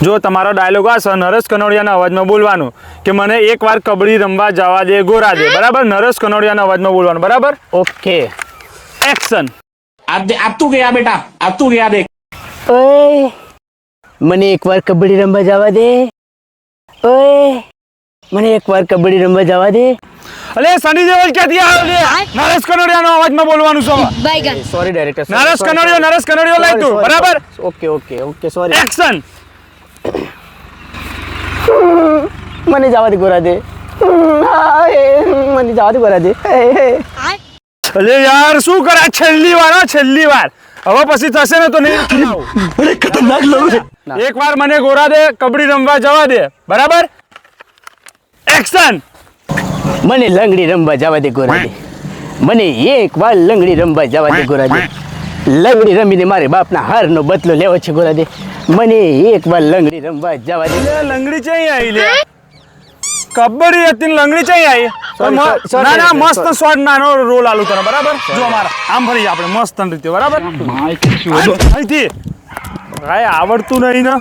જો તમારો ડાયલોગ આ નરેશ કનોડિયાના અવાજમાં બોલવાનું કે મને એકવાર કબડ્ડી રમવા જવા દે ગોરા દે, બરાબર? નરેશ કનોડિયાના અવાજમાં બોલવાનું, બરાબર? Okay action. अब तू गया बेटा, अब तू गया देख। ઓય મને એકવાર કબડ્ડી રમવા જવા દે. ઓય મને એકવાર કબડ્ડી રમવા જવા દે. અલે સની દેઓલ ક્યાંથી આવ્યો છે? નરેશ કનોડિયાના અવાજમાં બોલવાનું છે. Sorry director. નરેશ કનોડિયો લઈ તું, બરાબર? Okay sorry. એક્શન. મને જવા દે ગોરા દે. મને જવા દે ગોરા દે. અલે યાર શું કરે? છેલ્લી વાર હવે પછી થશે ને તો નહીં. અરે ખતરનાક લોગ છે. એકવાર મને ગોરા દે, કબડ્ડી રમવા જવા દે, બરાબર? એક્શન. મને લંગડી રમવા જવા દે ગોરા દે. મને એકવાર લંગડી રમવા જવા દે ગોરા દે. લંગડી રમીને મારે બાપના હારનો બદલો લેવો છે ગોરા દે. મને એકવાર લંગડી રમવા જવા દે. લે લંગડી ચઈ આવી લે? કબડ્ડી હતી ને લંગડી ચઈ આવી? Sorry. ના મસ્ત શોર્ટ નાનો રોલ આલું તને, બરાબર? જો અમારા આમ ફરી આપણે મસ્ત રીતે, બરાબર? અહીંથી કાંઈ આવડતું નહીં ને.